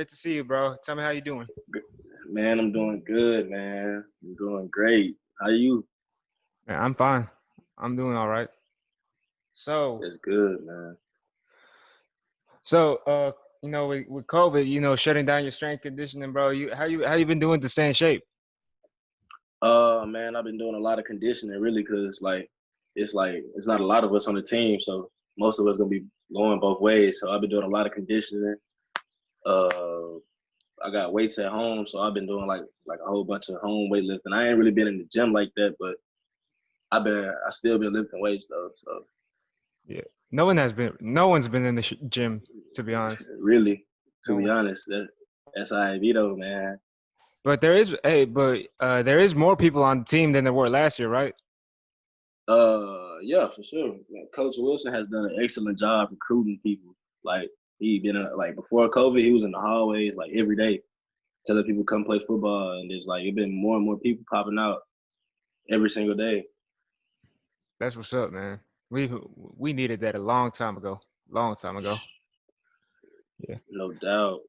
Great to see you, bro. Tell me how you doing. Man, I'm doing good, man. I'm doing great. How you? Man, I'm fine. I'm doing all right. So, It's good, man. so, with COVID, shutting down your strength conditioning, bro. How you been doing to stay in shape? Man, I've been doing a lot of conditioning, really, cause it's not a lot of us on the team, so most of us gonna be going both ways. So I've been doing a lot of conditioning. Uh, I got weights at home, so I've been doing like a whole bunch of home weightlifting. I ain't really been in the gym like that, but I still been lifting weights though. So Yeah. No one's been in the gym, to be honest. really, to No be one. honest, that's how I be though, man. But there is more people on the team than there were last year, right? Yeah, for sure. Coach Wilson has done an excellent job recruiting people. Like like before COVID, he was in the hallways like every day telling people come play football, and there's like it been more and more people popping out every single day. That's what's up, man. We needed that a long time ago. Long time ago. Yeah. No doubt.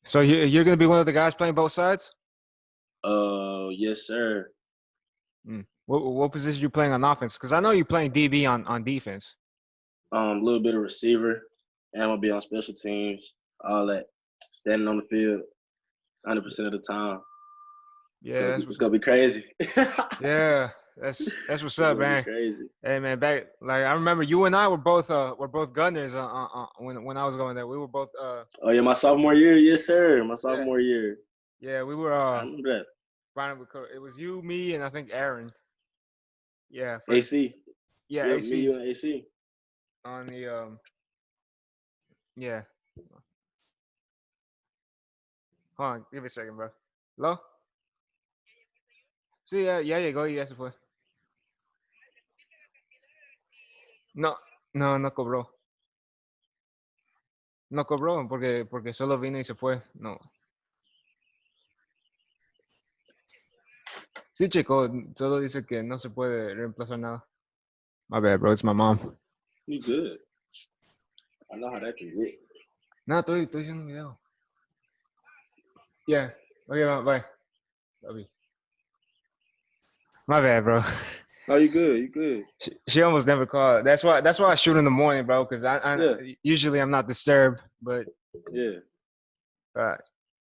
So you're gonna be one of the guys playing both sides? Yes, sir. What position you playing on offense? Because I know you're playing DB on defense. A little bit of receiver, and I'm gonna be on special teams, all that, standing on the field, 100% of the time. Yeah, It's gonna be crazy. yeah, that's what's It's up, gonna be man. crazy. Hey, man, back like I remember you and I were both gunners when I was going there. We were both Oh yeah, my sophomore year, yes sir. My yeah sophomore year. yeah we were I remember that. running with it was you, me, and I think Aaron. Yeah, first AC. yeah Yep, me, AC you, and AC. on the yeah. Hold on, give me a second, bro. Hello? Sí, ya llegó y ya se fue. No, no cobró. No cobró porque solo vino y se fue. No. Sí, chico, todo dice que no se puede reemplazar nada. My bad, bro. It's my mom. You good. I know how that can get. No, estoy haciendo un video. Yeah. Okay, bye. Love you. My bad, bro. Oh, you good. You good. She almost never called. That's why I shoot in the morning, bro. Because Yeah. usually I'm not disturbed. But Yeah.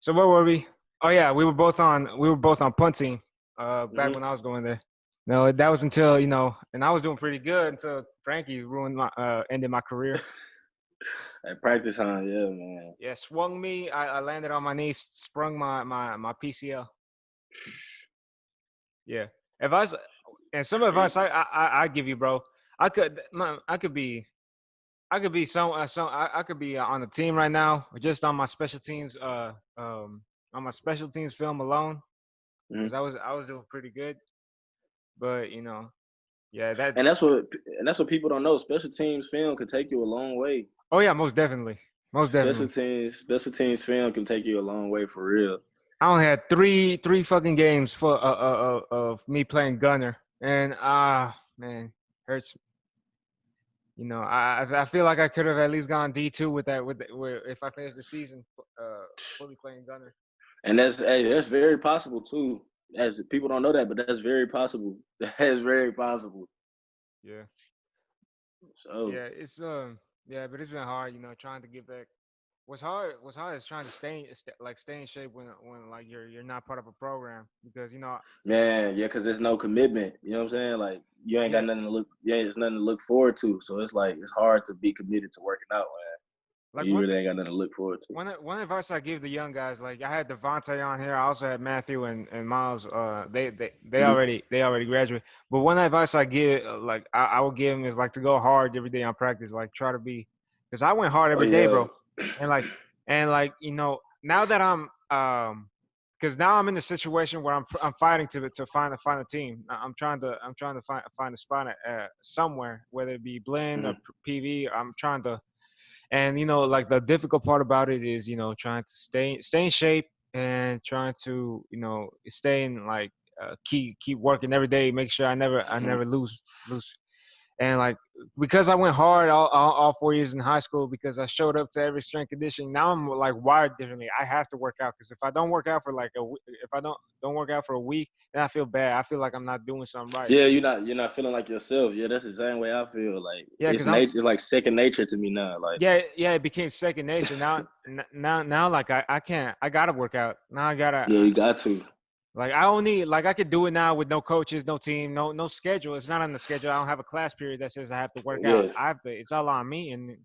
so where were we? Oh yeah, we were both on punt team. Back Mm-hmm. when I was going there. No, that was until and I was doing pretty good until Frankie ruined ended my career. At practice, huh? Yeah, man. Yeah, swung me. I landed on my knees, sprung my PCL. Yeah. Advice and some advice I give you, bro. I could be I could be on the team right now, or just on my special teams on my special teams film alone, Mm-hmm. because I was doing pretty good. But yeah, that. And that's what people don't know. Special teams film can take you a long way. Oh yeah, most definitely, most definitely. Special teams film can take you a long way for real. I only had three fucking games for of me playing gunner, and man, hurts. I feel like I could have at least gone D2 with that if I finished the season fully playing gunner. And that's very possible too. As people don't know that, but that's very possible. That's very possible. Yeah, So yeah, yeah, but it's been hard, trying to get back. What's hard is trying to stay in shape when like you're not part of a program, because man, yeah, because there's no commitment. You know what I'm saying? Like you ain't got yeah, nothing to look. Yeah, it's nothing to look forward to. So it's like it's hard to be committed to working out, man. When like you one really thing. ain't got nothing to look forward to. One advice I give the young guys, like I had Devontae on here, I also had Matthew and Miles. Mm-hmm. They already graduated. But one advice I give, like I would give them, is like to go hard every day on practice. Like try to be, because I went hard Oh every day, yeah. bro. And like now that because now I'm in the situation where I'm fighting to find a team. I'm trying to find a spot at somewhere, whether it be blend or Mm-hmm. PV. I'm trying to. And like the difficult part about it is trying to stay in shape, and trying to stay in like keep working every day, make sure I never lose. And like because I went hard all 4 years in high school, because I showed up to every strength conditioning. Now I'm like wired differently. I have to work out, because if I don't work out for like if I don't work out for a week, then I feel bad. I feel like I'm not doing something right. Yeah, you're not feeling like yourself. Yeah, that's the same way I feel. Like Yeah, it's because I'm nature. It's like second nature to me now. Like yeah, it became second nature. Now like I can't. I gotta work out. Now I gotta yeah, you got to. like I only like I could do it now with no coaches, no team, no schedule. It's not on the schedule. I don't have a class period that says I have to work out. Yeah, I have to. It's all on me, and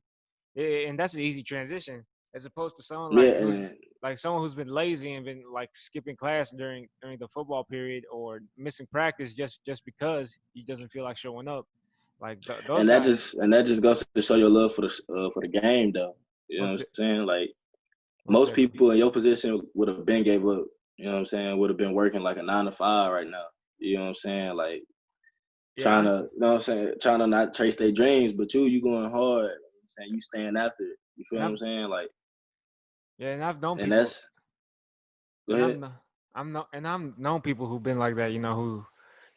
that's an easy transition, as opposed to someone yeah, like who's and like someone who's been lazy and been like skipping class during the football period, or missing practice just because he doesn't feel like showing up. Like those and that guys, just and that just goes to show your love for the game, though. You know most what I'm de- saying? Like most most definitely. people in your position would have been gave up. You know what I'm saying? Would have been working like a 9 to 5 right now. You know what I'm saying? Like trying Yeah, to, you know what I'm saying? Trying to not chase their dreams, but you going hard. You know what I'm saying? You staying after it. You feel and what I'm saying? Like, and I've known and people, that's go and ahead. I'm known people who've been like that. Who,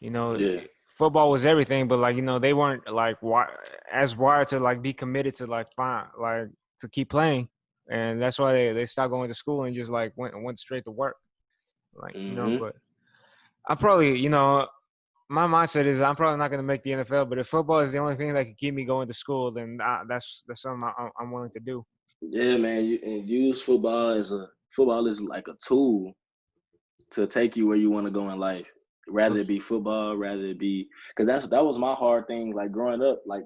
Yeah. football was everything, but like they weren't like as wired to like be committed to like fine like to keep playing, and that's why they stopped going to school and just like went straight to work. Like Hmm. but I'm probably my mindset is I'm probably not going to make the NFL, but if football is the only thing that can keep me going to school, then that's something I'm willing to do. Yeah, man. And use football is like a tool to take you where you want to go in life. Rather it be football, rather it be because that was my hard thing. Like growing up, I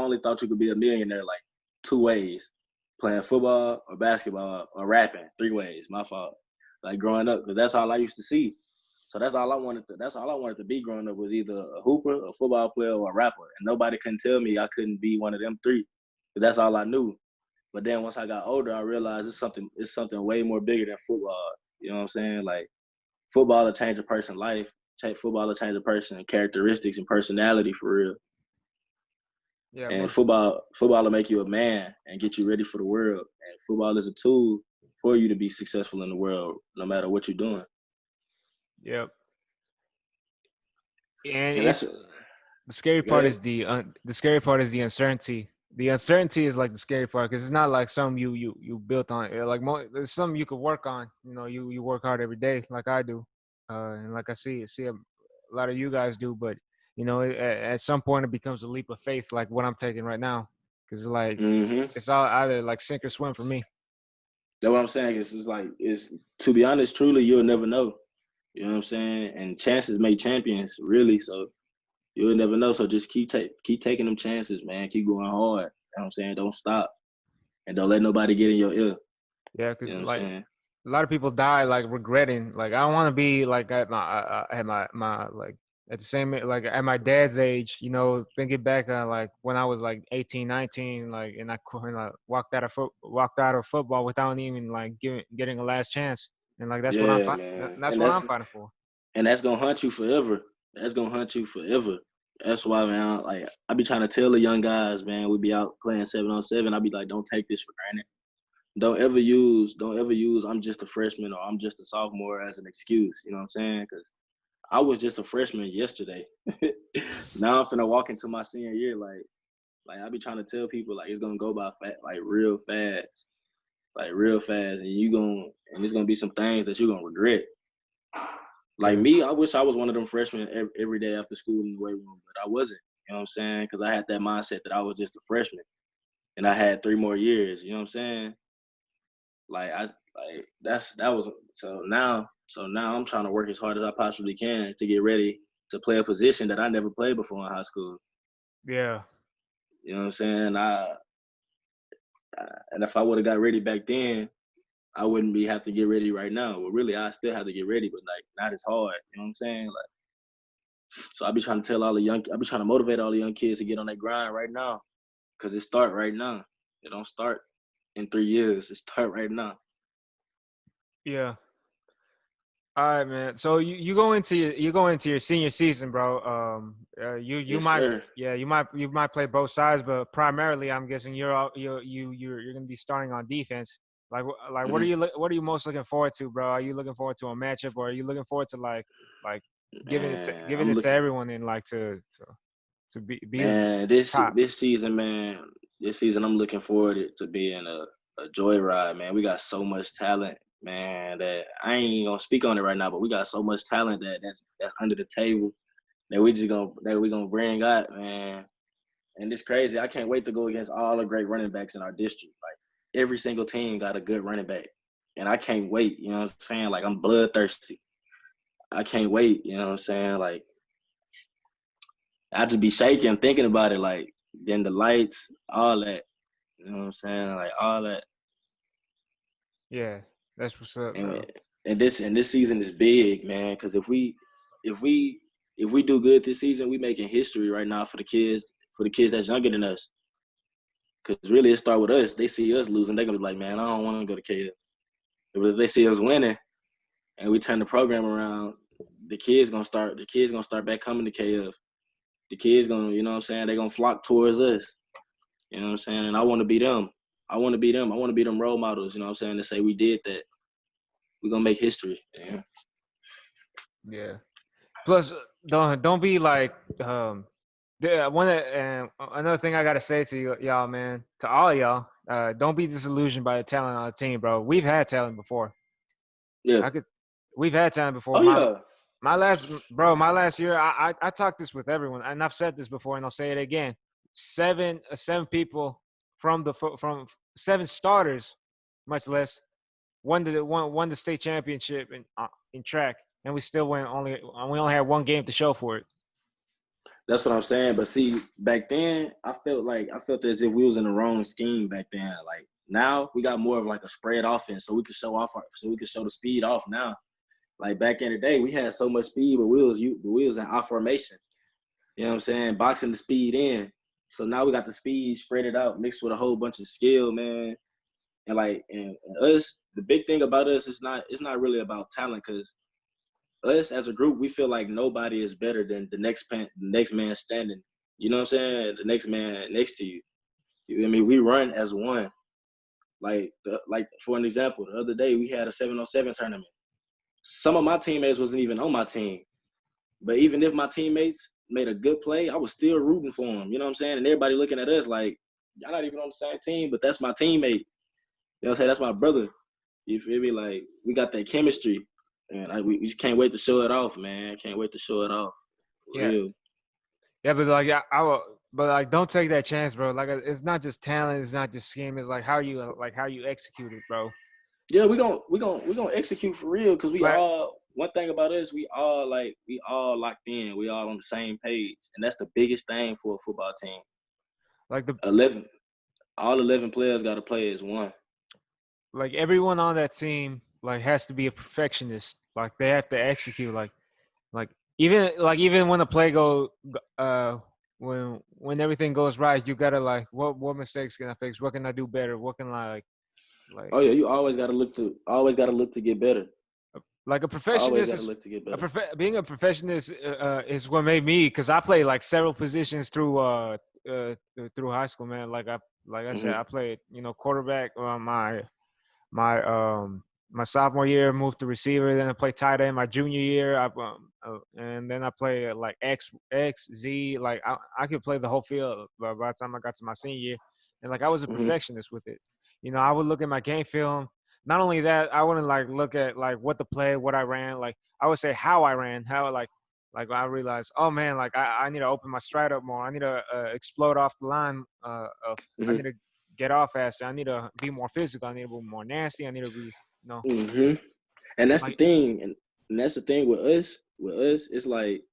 only thought you could be a millionaire like 2 ways: playing football or basketball or rapping. 3 ways. My fault. Like growing up, because that's all I used to see. So that's all I wanted to. That's all I wanted to be growing up, was either a hooper, a football player, or a rapper. And nobody couldn't tell me I couldn't be one of them three, because that's all I knew. But then once I got older, I realized it's something way more bigger than football. You know what I'm saying? Like football will change a person's life. Football will change a person's characteristics and personality for real. Yeah, And most. football will make you a man and get you ready for the world. And football is a tool for you to be successful in the world, no matter what you're doing. Yep. And And that's it's the scary go part ahead. is the scary part is the uncertainty. The uncertainty is like the scary part, because it's not like something you built on. Like there's something you could work on. You work hard every day, like I do, and like I see a lot of you guys do. But at some point it becomes a leap of faith, like what I'm taking right now, because like Mm-hmm. it's all either like sink or swim for me. That's what I'm saying. It's like it's to be honest, truly, you'll never know. You know what I'm saying? And chances make champions, really. So you'll never know. So just keep taking them chances, man. Keep going hard. You know what I'm saying? Don't stop. And don't let nobody get in your ear. Yeah, You know because what I'm like saying? a lot of people die like regretting. Like I don't want to be like at my like at the same like at my dad's age. Thinking back on like when I was like 18, 19, like and I walked out of football without even like getting a last chance. And like Yeah, man. that's what I'm fighting for. And that's gonna hunt you forever. That's gonna hunt you forever. That's why, man. Like I be trying to tell the young guys, man. We be out playing 7-on-7. I be like, don't take this for granted. Don't ever use I'm just a freshman or I'm just a sophomore as an excuse. You know what I'm saying? Because I was just a freshman yesterday. Now I'm finna walk into my senior year. Like I be trying to tell people, like it's gonna go by like real fast, and it's gonna be some things that you're gonna regret. Like Yeah, me, I wish I was one of them freshmen every day after school in the weight room, but I wasn't. You know what I'm saying? Because I had that mindset that I was just a freshman, and I had 3 more years. You know what I'm saying? Like that was so now I'm trying to work as hard as I possibly can to get ready to play a position that I never played before in high school. yeah, You know what I'm saying? And if I would have got ready back then, I wouldn't be have to get ready right now. Well, really, I still have to get ready, but like not as hard. You know what I'm saying? Like, so I be trying to motivate all the young kids to get on that grind right now, cause it start right now. It don't start in 3 years. It start right now. yeah. All right, man. So you go into your senior season, bro. You Yes, might sir. yeah you might play both sides, but primarily I'm guessing you're gonna be starting on defense. Like Hmm. what are you most looking forward to, bro? Are you looking forward to a matchup, or are you looking forward to like giving it to And giving I'm it to looking. everyone and like to to be Man, this top. this season, man, this season I'm looking forward to being a joyride, man. We got so much talent, man, that I ain't gonna speak on it right now, but we got so much talent that's under the table that we gonna bring out, man. And it's crazy. I can't wait to go against all the great running backs in our district. Like every single team got a good running back. And I can't wait, you know what I'm saying? Like I'm bloodthirsty. I can't wait, you know what I'm saying? Like I just be shaking thinking about it, like then the lights, all that. You know what I'm saying? Like all that. Yeah, that's what's up, And bro. this season is big, man. Because if we if we do good this season, we making history right now for the kids that's younger than us. Because really, it start with us. They see us losing, they're gonna be like, man, I don't want to go to KF. But if they see us winning and we turn the program around, the kids gonna start. The kids gonna start back coming to KF. The kids gonna, you know what I'm saying? They're gonna flock towards us. You know what I'm saying? And I want to be them. I want to be them. I want to be them role models. You know what I'm saying? To say we did that. We're gonna make history. Yeah. Yeah. Plus, don't be like one and another thing I gotta say to y'all, man, to all of y'all, don't be disillusioned by the talent on the team, bro. We've had talent before. Yeah. I could, we've had talent before. Oh yeah. My last year, I talked this with everyone, and I've said this before, and I'll say it again. Seven people from 7 starters, much less won the state championship in track, and we only had one game to show for it. That's what I'm saying. But see, back then, I felt as if we was in the wrong scheme back then. Like now, we got more of like a spread offense, so we could so we could show the speed off now. Like back in the day, we had so much speed, but we was in off formation. You know what I'm saying? Boxing the speed in. So now we got the speed, spread it out, mixed with a whole bunch of skill, man. And us, the big thing about us is it's not really about talent, because us as a group, we feel like nobody is better than the next man standing. You know what I'm saying? The next man next to you. You know what I mean? We run as one. Like for an example, the other day we had a 7-on-7 tournament. Some of my teammates wasn't even on my team, but even if my teammates made a good play, I was still rooting for them. You know what I'm saying? And everybody looking at us like, y'all not even on the same team, but that's my teammate. You know what I'm saying? That's my brother. You feel me? Like we got that chemistry, and we just can't wait to show it off, man. Can't wait to show it off. For Yeah, real. yeah, but like I will, but like don't take that chance, bro. Like it's not just talent, it's not just scheme. It's like how you execute it, bro. Yeah, we gonna execute for real, because we Like all, one thing about us, we all locked in. We all on the same page, and that's the biggest thing for a football team. like the 11, all 11 players got to play as one. like everyone on that team like has to be a perfectionist. Like they have to execute. Like even when the play when everything goes right, you gotta like what mistakes can I fix? What can I do better? What can I like Oh yeah, you always gotta look to get better. like a Always perfectionist gotta is look to get better. being a perfectionist is what made me because I played like several positions through high school, man. Like I said, Hmm. I played quarterback my my sophomore year, moved to receiver. Then I played tight end my junior year. And then I played like X Z. Like I could play the whole field by the time I got to my senior year. And like I was a Hmm. perfectionist with it. I would look at my game film. Not only that, I wouldn't like look at like what the play, what I ran. Like I would say how I ran, how I realized, oh man, like I need to open my stride up more. I need to explode off the line. I Hmm. need to get off faster. I need to be more physical. I need to be more nasty. I need to be, Hmm. And that's the like thing, and that's the thing with us. With us, it's like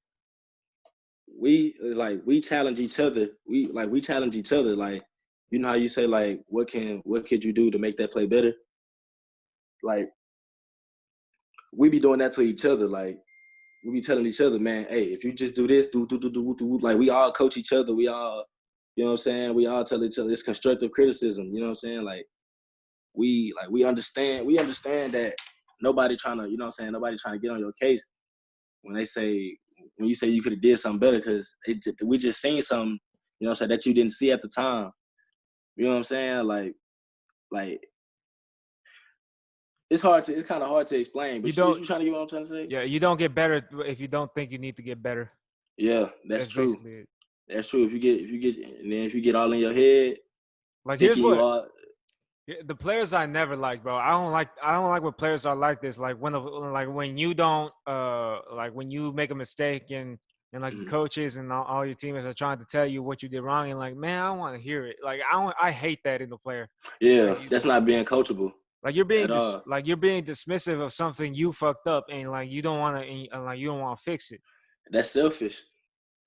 we challenge each other. We challenge each other. Like, you know how you say, like, what could you do to make that play better? Like, we be doing that to each other. Like, we be telling each other, man, hey, if you just do this, do. Like, we all coach each other. We all, you know what I'm saying? We all tell each other it's constructive criticism. You know what I'm saying? Like, we understand that nobody trying to, you know what I'm saying? Nobody trying to get on your case when when you say you could have did something better, because we just seen something, you know what I'm saying, that you didn't see at the time. You know what I'm saying? Like it's kind of hard to explain, you but you don't, trying to get what I'm trying to say? yeah, you don't get better if you don't think you need to get better. Yeah, that's That's true. basically it. That's true. If you get all in your head, Like here's thinking you what are. the players I never like, bro. I don't like when players are like this. Like when you don't like when you make a mistake and like Mhm. coaches and all your teammates are trying to tell you what you did wrong and like, man, I don't want to hear it. Like I hate that in the player. Yeah, Like you that's not being coachable like you're being at all. like you're being dismissive of something you fucked up and like you don't want to like you don't want to fix it. That's selfish.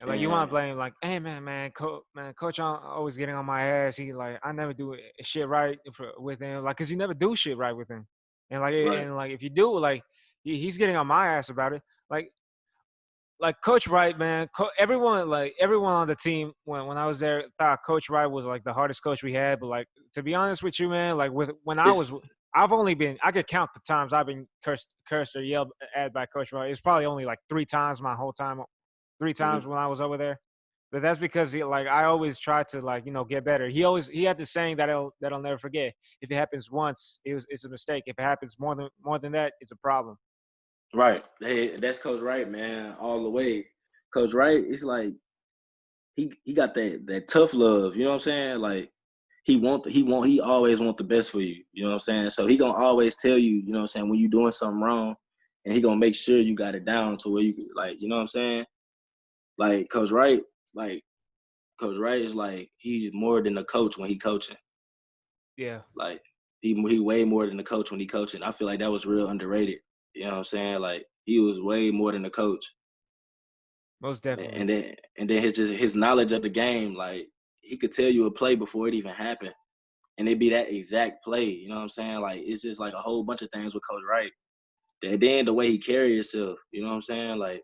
And like you want to And blame like, hey coach, I'm always getting on my ass. He like I never do shit right with him, like because you never do shit right with him. right. And like if you do, like he's getting on my ass about it. Like Coach Wright, man, everyone on the team when I was there thought Coach Wright was like the hardest coach we had. But like to be honest with you, man, like with when It's I've only been I could count the times I've been cursed or yelled at by Coach Wright. It's probably only like 3 times my whole time, 3 times mhm. when I was over there. But that's because like I always try to like get better. He had this saying that I'll never forget. If it happens once, it's a mistake. If it happens more than that, it's a problem. Right. Hey, that's Coach Wright, man, all the way. Coach Wright, it's like he got that tough love. You know what I'm saying? Like he always want the best for you. You know what I'm saying? So he gonna always tell you, you know what I'm saying, when you doing something wrong, and he gonna make sure you got it down to where you can, like, you know what I'm saying? Like like Coach Wright is like he's more than a coach when he coaching. Yeah, Like he way more than a coach when he coaching. I feel like that was real underrated. You know what I'm saying? Like he was way more than a coach. most definitely. And then his knowledge of the game, like he could tell you a play before it even happened, and it be that exact play. You know what I'm saying? Like it's just like a whole bunch of things with Coach Wright. And then the way he carry himself, you know what I'm saying? Like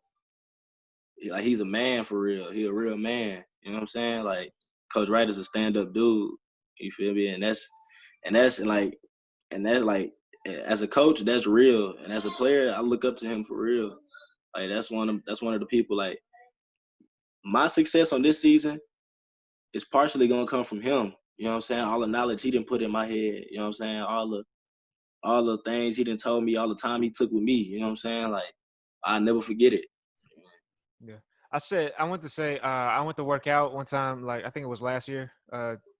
he's a man for real. He a real man. You know what I'm saying? Like Coach Wright is a stand up dude. You feel me? And that's like as a coach, that's real. And as a player, I look up to him for real. Like that's one of the people. Like my success on this season is partially gonna come from him. You know what I'm saying? All the knowledge he didn't put in my head. You know what I'm saying? All the things he didn't tell me. All the time he took with me. You know what I'm saying? Like I never forget it. Yeah. I went to work out one time, like I think it was last year.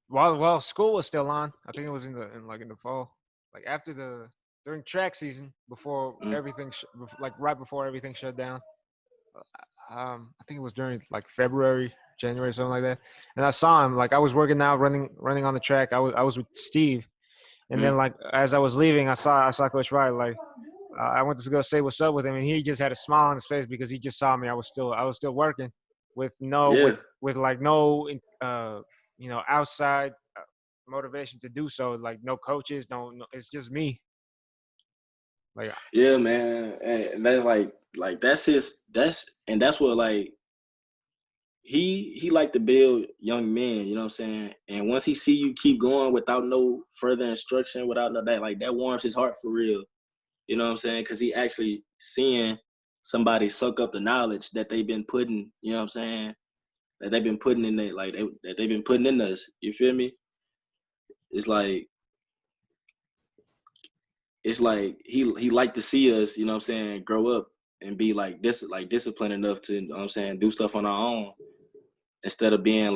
While school was still on. I think it was in the fall. Like after the during track season before Mm, like right before everything shut down. I think it was during like February, January, something like that. And I saw him like I was working out, running on the track. I was with Steve, and mm. then like as I was leaving, I saw Coach Wright. Like I went to go say what's up with him, and he just had a smile on his face because he just saw me. I was still working with no Yeah, with like no outside motivation to do so. Like no coaches, no, it's just me. Like yeah, man. And that's like that's what like he like to build young men, you know what I'm saying? And once he see you keep going without no further instruction, without no that, like that warms his heart for real. You know what I'm saying? Because he actually seeing somebody suck up the knowledge that they've been putting, you know what I'm saying? That they've been putting in there, that they've been putting in us. You feel me? It's like he like to see us, you know what I'm saying, grow up and be like disciplined enough to, you know what I'm saying, do stuff on our own instead of being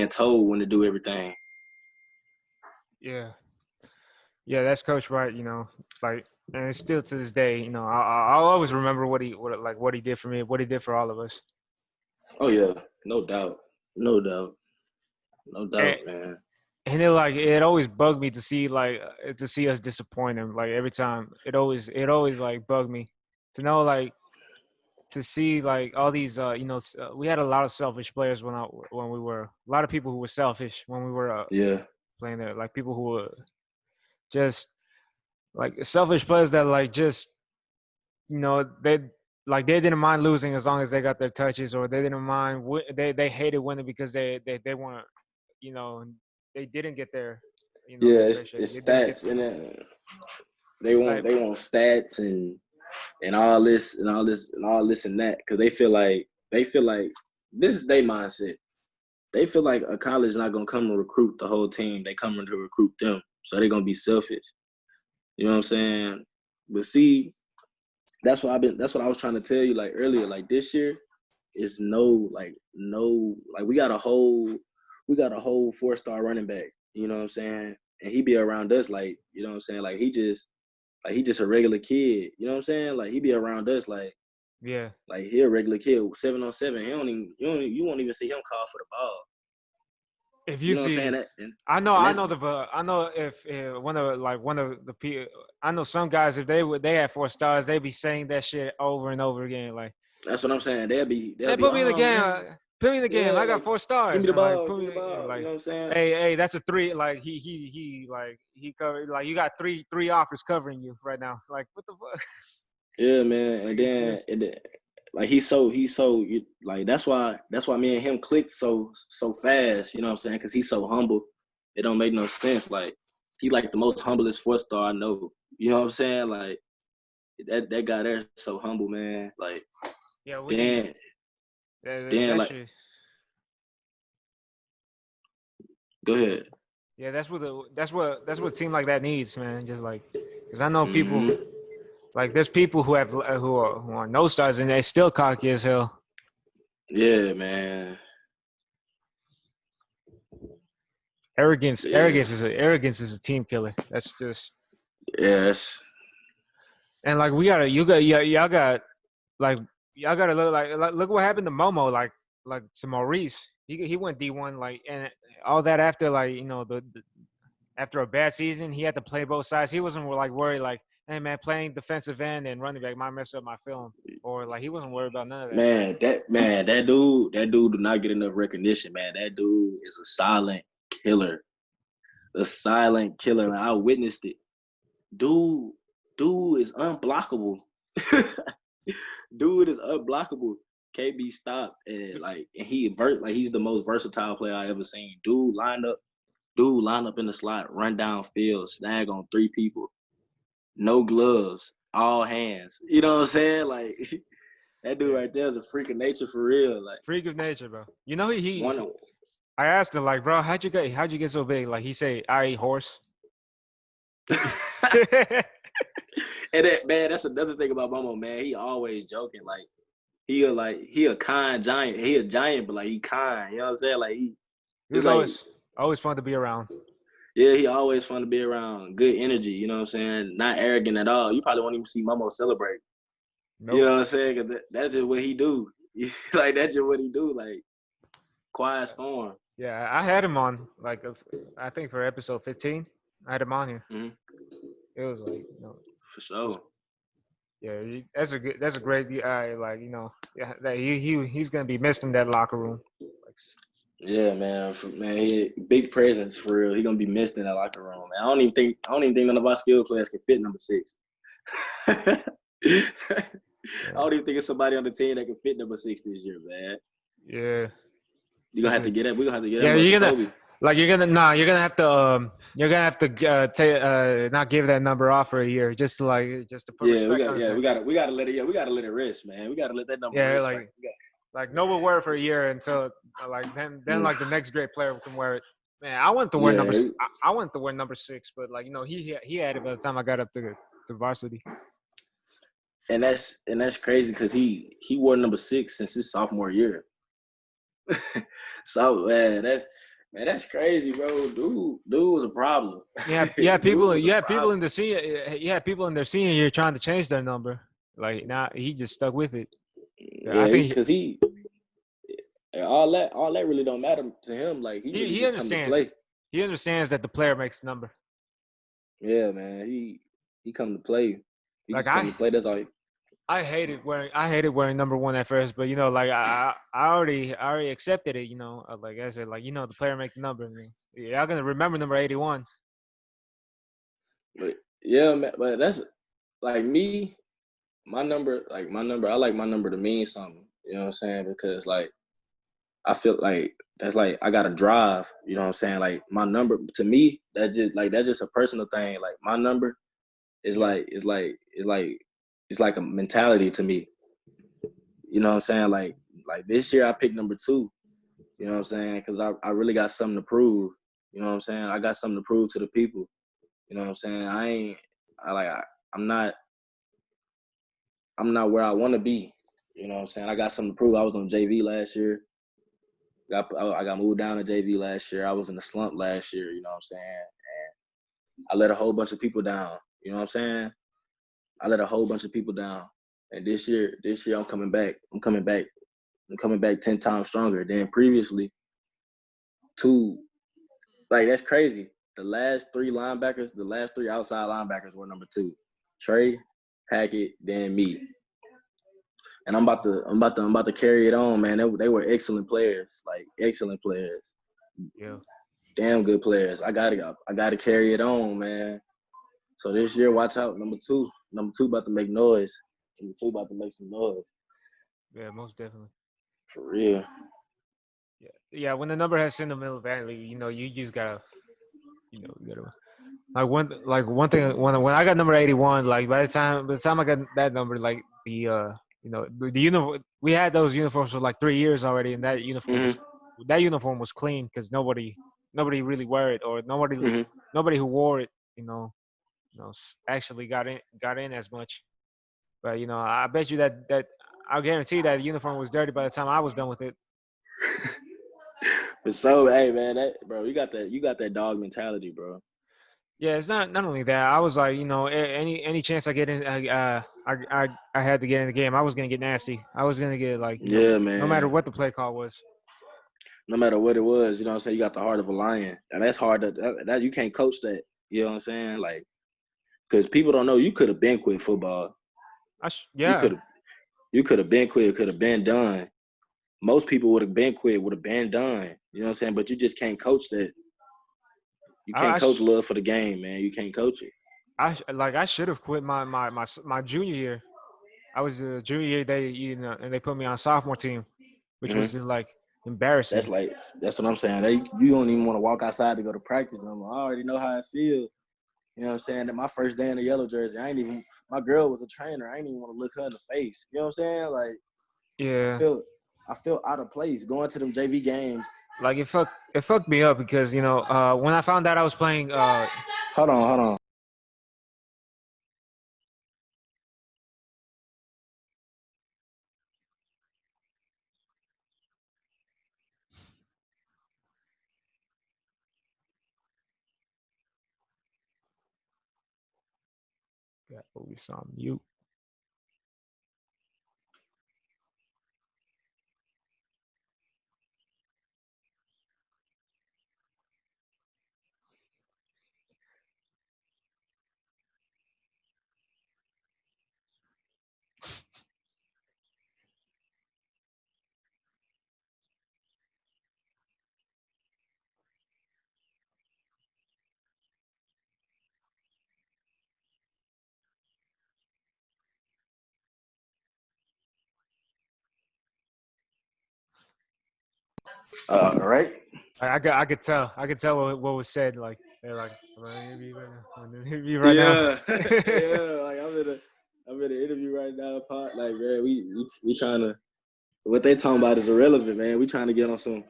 told when to do everything. yeah, yeah, that's Coach Wright. Like and it's still to this day. I'll always remember what he did for me, what he did for all of us. Oh yeah, no doubt, no doubt, no And, doubt, man. and it always bugged me to see us disappoint him. Like every time, it always like bugged me to know like to see like all these we had a lot of selfish players when we were a lot of people who were selfish when we were Yeah, playing there, like people who were just like selfish players that like just they they didn't mind losing as long as they got their touches, or they didn't mind they hated winning because they weren't you know they didn't get yeah. their fair share. It's They didn't get stats, and they want like they want stats and all this and all this and all this and that because they feel like this is their mindset. They feel like a college not gonna come and recruit the whole team. They coming to recruit them, so they're gonna be selfish. You know what I'm saying? But see, that's what I was trying to tell you like earlier. Like this year, it's no we got a whole 4-star running back. You know what I'm saying? And he be around us like, you know what I'm saying? Like he just a regular kid. You know what I'm saying? Like he be around us Yeah. like he a regular kid, 7-on-7. You won't even see him call for the ball. If you You know what I'm saying? see, And I that's know if one of the people, I know some guys if they had 4 stars, they be saying that shit over and over again. Like, that's what I'm saying. They'll man, be, put me in the oh game. man, Put me in the game. yeah, I got like 4 stars, man. Like, put give me me the ball. You like, know what I'm saying? hey, that's a 3. Like he covered. Like you got three offers covering you right now. Like what the fuck? Yeah, man. Like it's just Like like that's why me and him clicked so fast. You know what I'm saying? Because he's so humble. It don't make no sense. Like he like the most humblest 4-star I know. You know what I'm saying? Like that guy there is so humble, man. Like yeah. We need then that like shit. go ahead. Yeah, that's what team like that needs, man. Just like, cause I know people Hmm. like there's people who have who are no stars and they still cocky as hell. Yeah, man. Yeah. Arrogance is a team killer. That's just Yes. and like we gotta you got yeah y'all got like y'all gotta look look what happened to Momo like to Maurice. He went D1 like and all that after like you know the after a bad season he had to play both sides. He wasn't like worried like hey man playing defensive end and running back might mess up my film or like he wasn't worried about none of that. That dude do not get enough recognition, man. That dude is a silent killer. A silent killer. Man. I witnessed it. Dude is unblockable. Dude is unblockable. Can't be stopped. And he's the most versatile player I ever seen. Dude line up in the slot, run down field, snag on 3 people, no gloves, all hands. You know what I'm saying? Like that dude Yeah, right there is a freak of nature for real. Like freak of nature, bro. You know one of I asked him like, bro, how'd you get so big? Like he say, I eat horse. and that man, that's another thing about Momo, man. He always joking. He a kind giant. He a giant, but like he kind. You know what I'm saying? Like He it's was like always fun to be around. yeah, he always fun to be around. Good energy. You know what I'm saying? Not arrogant at all. You probably won't even see Momo celebrate. You Nope. know what I'm saying? 'Cause that's just what he do. Like that's just what he do. Like quiet storm. Yeah, I had him on like I think for episode 15. I had him on here. Mm-hmm. It was like For it was, sure. yeah, that's a great like yeah that he's gonna be missed in that locker room. Like Yeah, man. Big presence for real. He gonna be missed in that locker room. Man. I don't even think none of our skilled players can fit number 6. I yeah, don't even think it's somebody on the team that can fit number 6 this year, man. yeah. You gonna have to get that. We gonna have to get that Yeah, much you're for gonna Toby. like you're gonna have to not give that number off for a year just to put Yeah, respect on his name. we gotta let it. Yeah, we gotta let it rest, man. We gotta let that number Yeah, rest, right? like no will wear it for a year until like then Mm. like the next great player can wear it. Man, I wanted to wear Yeah, I wanted to wear number 6, but like he had it by the time I got up to varsity. and that's crazy because he wore number 6 since his sophomore year. So that's crazy, bro. Dude was a problem. Yeah, Dude was a people problem. in the senior people in their senior year trying to change their number. Like now he just stuck with it. Yeah, I Yeah, think because all that really don't matter to him. Like he really he just come to understands. play. He understands that the player makes the number. Yeah, man. He come to play. He Like just come to play. That's all. I hated wearing number 1 at first, but like I already accepted it. Like I said, like the player make the number. Yeah, I'm gonna remember number 81. But yeah, man. But that's like me. I like my number to mean something. You know what I'm saying? Because like I feel like that's like I got to drive. You know what I'm saying? Like my number to me, that's just a personal thing. Like my number is Yeah, it's like a mentality to me. You know what I'm saying? Like this year I picked number 2. You know what I'm saying? Because I really got something to prove. You know what I'm saying? I got something to prove to the people. You know what I'm saying? I ain't I like I, I'm not where I want to be. You know what I'm saying? I got something to prove. I was on JV last year. I got moved down to JV last year. I was in the slump last year. You know what I'm saying? I let a whole bunch of people down. You know what I'm saying? I let a whole bunch of people down. And this year I'm coming back. I'm coming back 10 times stronger than previously. Two, like that's crazy. The last three outside linebackers were number two. Trey, Hackett, then me. And I'm about to carry it on, man. They were excellent players, like excellent players, Yeah. damn good players. I gotta carry it on, man. So this year, watch out, number two about to make noise. Number two about to make some noise Yeah, most definitely. for real. Yeah. Yeah, when the number has sentimental value, you just gotta, you gotta one thing when I got number 81, like by the time I got that number, like the uniform, we had those uniforms for like 3 years already, and Mhm. that uniform was clean because nobody really wore it, or Mhm. nobody who wore it, actually got in as much. But I bet you that I guarantee that uniform was dirty by the time I was done with it. But so, hey man, that bro, you got that dog mentality, bro. Yeah, it's not only that. I was like, any chance I get in, I had to get in the game. I was gonna get nasty. I was gonna get like, Yeah, no matter man. what the play call was. No matter what it was, you know what I'm saying. You got the heart of a lion, and that's hard. That you can't coach that. You know what I'm saying? Like, because people don't know you could have been quit football. You Yeah, could have. You could have been quit. Could have been done. Most people would have been quit. Would have been done. You know what I'm saying? But you just can't coach that. You I, can't I, coach sh- love for the game, man. You can't coach it. I should have quit my junior year. I was a junior year. And they put me on sophomore team, which was Hmm. just like That's embarrassing. like that's what I'm saying. You don't even want to walk outside to go to practice. And I already know how it feels. You know what I'm saying? That my first day in the yellow jersey, my girl was a trainer. I ain't even want to look her in the face. You know what I'm saying? Like I Yeah, felt I felt out of place going to them JV games. like it fucked me up because when I found out I was playing. Hold on. Got Otis on mute. Right? I could tell what was said. Like they're like, I'm gonna interview right now. Yeah, yeah. Like I'm in an interview right now, pot. Like man, we trying to what they talking about is irrelevant, man. We trying to get on some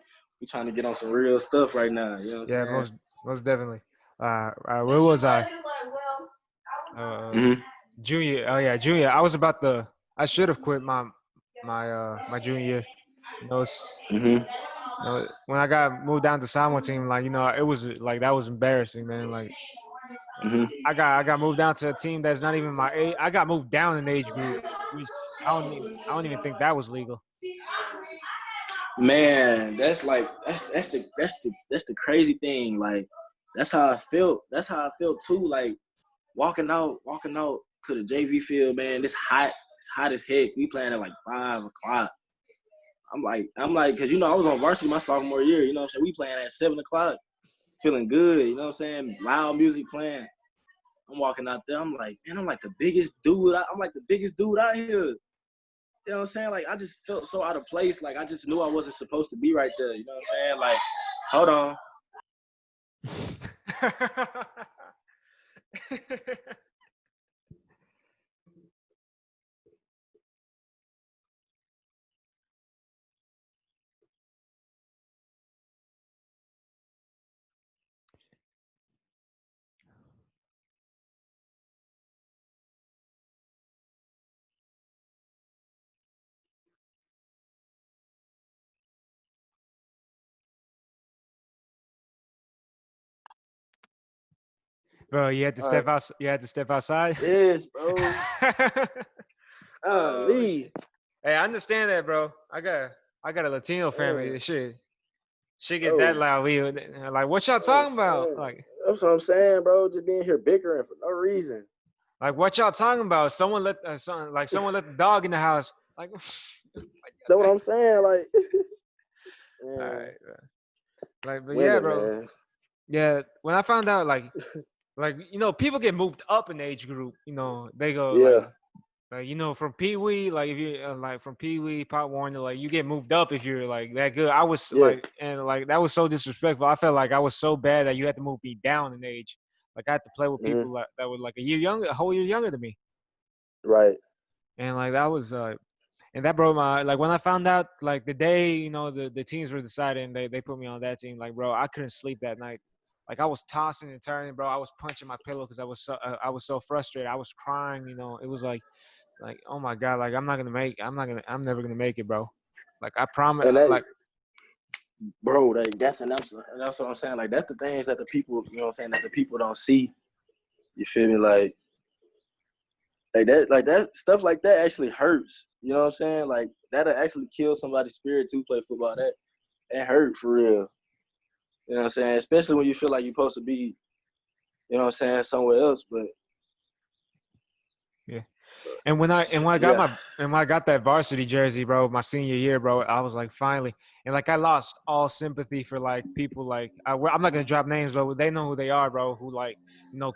real stuff right now. You know what Yeah, I'm most definitely. Where was I? saying? Junior. Oh yeah, junior. I should have quit my junior year. Mhm. When I got moved down to Samoa team, like it was like that was embarrassing, man. Like Mhm. I got moved down to a team that's not even my age. I got moved down in age group, which I don't even think that was legal. Man, that's the crazy thing. Like that's how I felt. That's how I felt too. Like walking out to the JV field, man. It's hot. It's hot as heck. We playing at like 5 o'clock. I'm like, cause I was on varsity my sophomore year. You know what I'm saying? We playing at 7 o'clock, feeling good. You know what I'm saying? Loud music playing. I'm walking out there. I'm like, man, I'm like the biggest dude. I'm like the biggest dude out here. You know what I'm saying? Like I just felt so out of place. Like I just knew I wasn't supposed to be right there. You know what I'm saying? Like, hold on. Bro, you had to All right. step out. You had to step outside. Yes, bro. Oh shit. Lee. Hey, I understand that, bro. I got a Latino family. Shit get that Bro. loud. We like, what y'all I'm talking about? saying. That's what I'm saying, bro. Just being here bickering for no reason. Like what y'all talking about? Someone let the dog in the house. Like, That's what I'm saying. Like, all man, right, like, but yeah, women, bro. man. Yeah, when I found out, like people get moved up in the age group. They go Yeah. from Pee Wee, like if you from Pee Wee, Pop Warner, like you get moved up if you're like that good. I was Yeah. like that was so disrespectful. I felt like I was so bad that you had to move me down in age. Like I had to play with Hmm. people that were like a year younger, a whole year younger than me, Right. and like that was and that broke my like when I found out like the day the teams were decided and they put me on that team. Like bro, I couldn't sleep that night. Like I was tossing and turning, bro. I was punching my pillow because I was so frustrated. I was crying. It was like oh my god, like I'm never gonna make it, bro. Like I promise, And that, like bro, that's what I'm saying. Like, that's the things that the people, you know what I'm saying, that the people don't see. You feel me? Like that stuff like that actually hurts. You know what I'm saying? Like that'll actually kill somebody's spirit to play football. That hurt for real. You know what I'm saying? Especially when you feel like you're supposed to be, you know what I'm saying, somewhere else. But yeah. And when I got yeah, my and when I got that varsity jersey, bro, my senior year, bro, I was like finally, and like I lost all sympathy for like people like I'm not gonna drop names, but they know who they are, bro. Who like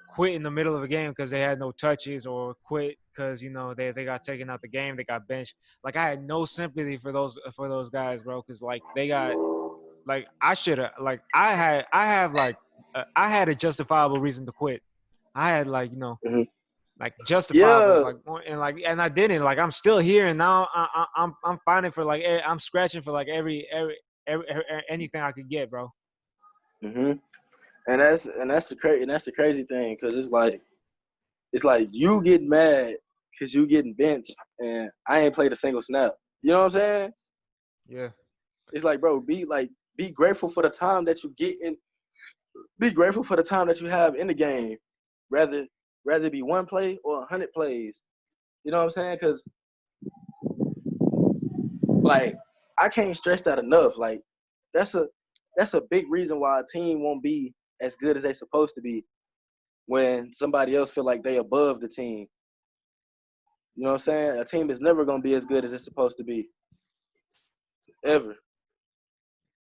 quit in the middle of a game because they had no touches or quit because they got taken out the game, they got benched. Like I had no sympathy for those guys, bro, because like they got like I should have like I had a justifiable reason to quit. I had mm-hmm. like justifiable Yeah, and I didn't like I'm still here and now I'm fighting for like I'm scratching for like every anything I could get, bro. mm-hmm. And that's the crazy thing because it's like you get mad because you getting benched and I ain't played a single snap. You know what I'm saying? Yeah, It's like, bro, be grateful for the time that you get in. Be grateful for the time that you have in the game, rather rather be one play or 100 plays. You know what I'm saying? Because like I can't stress that enough. Like that's a that's a big reason why a team won't be as good as they supposed to be when somebody else feel like they above the team. You know what I'm saying? A team is never gonna be as good as it's supposed to be ever.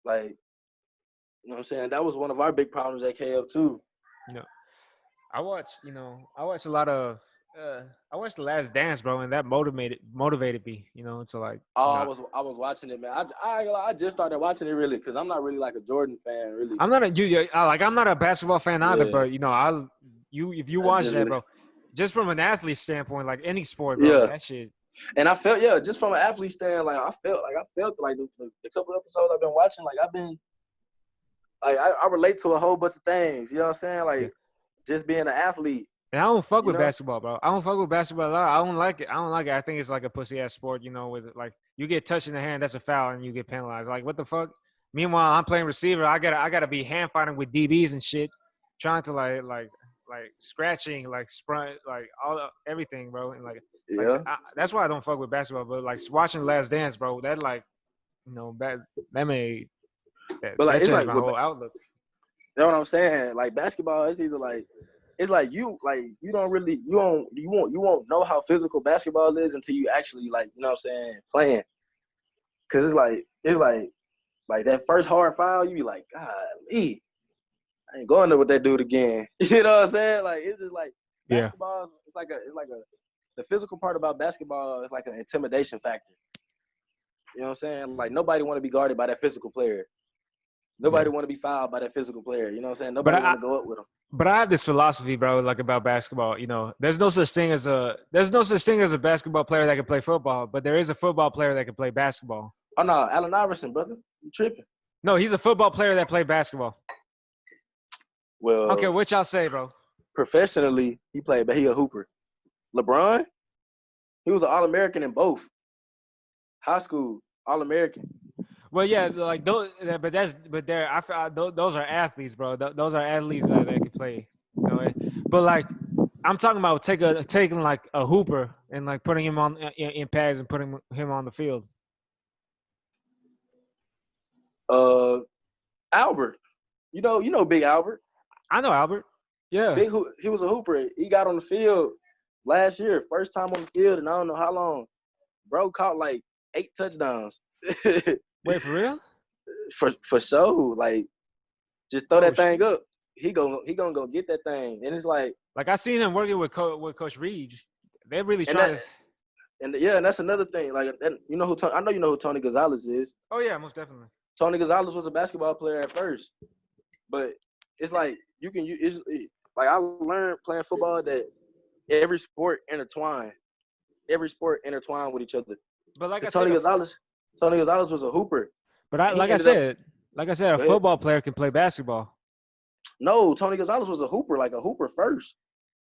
Like you know what I'm saying? That was one of our big problems at KF too. you know I watch a lot of uh I watched The Last Dance, bro, and that motivated me, to like Oh, I was watching it, man. I just started watching it really because I'm not really like a Jordan fan, really. I'm not a I'm not a basketball fan either, Yeah, but if you I watch just that, really bro, just from an athlete standpoint, like any sport, bro, yeah. that shit. And I felt just from an athlete stand, like I felt like the couple episodes I've been watching, like I've been like I relate to a whole bunch of things. You know what I'm saying? Yeah. Like just being an athlete. And I don't fuck You with know? basketball, bro. I don't fuck with basketball at all. I don't like it. I don't like it. I think it's like a pussy ass sport, with like you get touched in the hand, that's a foul, and you get penalized. Like what the fuck? Meanwhile, I'm playing receiver. I gotta be hand fighting with DBs and shit, trying to like scratching, like sprint, like everything, bro. And Yeah. that's why I don't fuck with basketball. But like watching Last Dance, bro, that like that made But like that it's changed like my whole outlook. you know what I'm saying? Like basketball, it's either it's like you don't really you won't know how physical basketball is until you actually like, you know what I'm saying, playing. Cause it's like that first hard foul, you be like, golly, I ain't going there with that dude again. You know what I'm saying? Like it's just like Yeah, basketball. It's like the physical part about basketball is like an intimidation factor. You know what I'm saying? Like nobody want to be guarded by that physical player. yeah. Nobody want to be fouled by that physical player. You know what I'm saying? But Nobody want to go up with him. But I have this philosophy, bro, like about basketball. There's no such thing as a basketball player that can play football, but there is a football player that can play basketball. Oh no, Allen Iverson, brother, you tripping? No, he's a football player that played basketball. I don't care Well, what y'all say, bro. professionally, he played, but he a hooper. LeBron, he was an All-American in both high school, All-American. Well, yeah, like those, but those are athletes, bro. Those are athletes that can play. You know, but like I'm talking about taking like a hooper and like putting him on in pads and putting him on the field. Uh, Albert, Big Albert. I know Albert. Yeah. He was a hooper. He got on the field last year, first time on the field, and I don't know how long. Bro caught like 8 touchdowns. Wait, for real? For sure. Like, just throw Oh that thing shit. up. He gonna go get that thing, and it's like, Like I seen him working with Coach Reed. They're really and trying to. and that's another thing. Like, I know you know who Tony Gonzalez is. Oh yeah, most definitely. Tony Gonzalez was a basketball player at first, but it's like like I learned playing football that every sport intertwined. Every sport intertwined with each other. But like I Because said, Tony Gonzalez was a hooper. but I He like I ended up said, a Go ahead. football player can play basketball. No, Tony Gonzalez was a hooper, like a hooper first.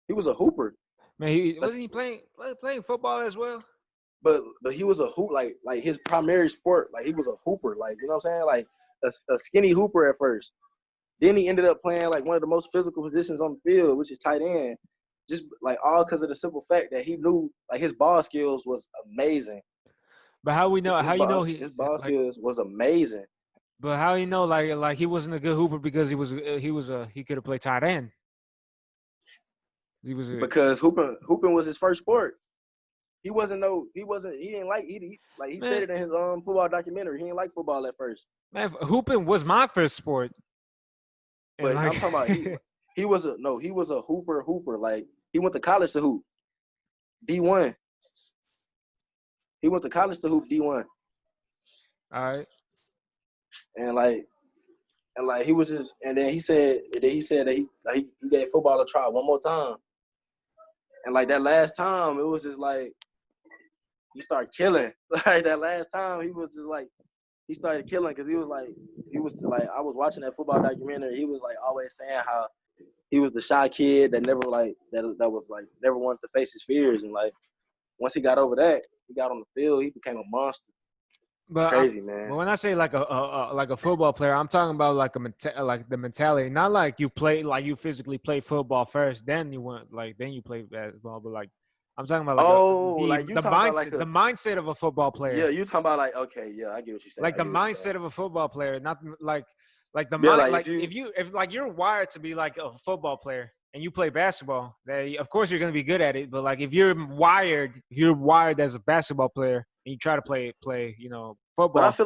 He was a hooper, Man, wasn't he playing football as well? but he was a hoop like his primary sport. Like he was a hooper, like you know what I'm saying, like a skinny hooper at first. Then he ended up playing like one of the most physical positions on the field, which is tight end. Just like all because of the simple fact that he knew like his ball skills was amazing. But how we know? How you know His ball like? skills was amazing. But how you know like he wasn't a good hooper because he could have played tight end. He was a Because hooping was his first sport. He didn't like he man. said it in his football documentary. He didn't like football at first. Man, hooping was my first sport. And But like, I'm talking about he was a hooper. Like he went to college to hoop. D1. He went to college to hoop D1. all right. And he was just and then he said that he gave football a try one more time. And like that last time, it was just like he started killing. Like that last time, he was just like he started killing because he was like I was watching that football documentary. He was like always saying how he was the shy kid that never like that was like never wanted to face his fears, and like once he got over that, he got on the field, he became a monster. It's But crazy, man. when I say like a football player, I'm talking about like like the mentality, not like you physically play football first, then you play basketball, but like I'm talking about like Like you the talking about like mindset, the mindset of a football player. yeah, you talking about like okay, yeah, I get what you're saying. Like the mindset of a football player, not like the Yeah, mind. like Like if like you're wired to be like a football player and you play basketball, then of course you're gonna be good at it. But like if you're wired as a basketball player and you try to play football. But I feel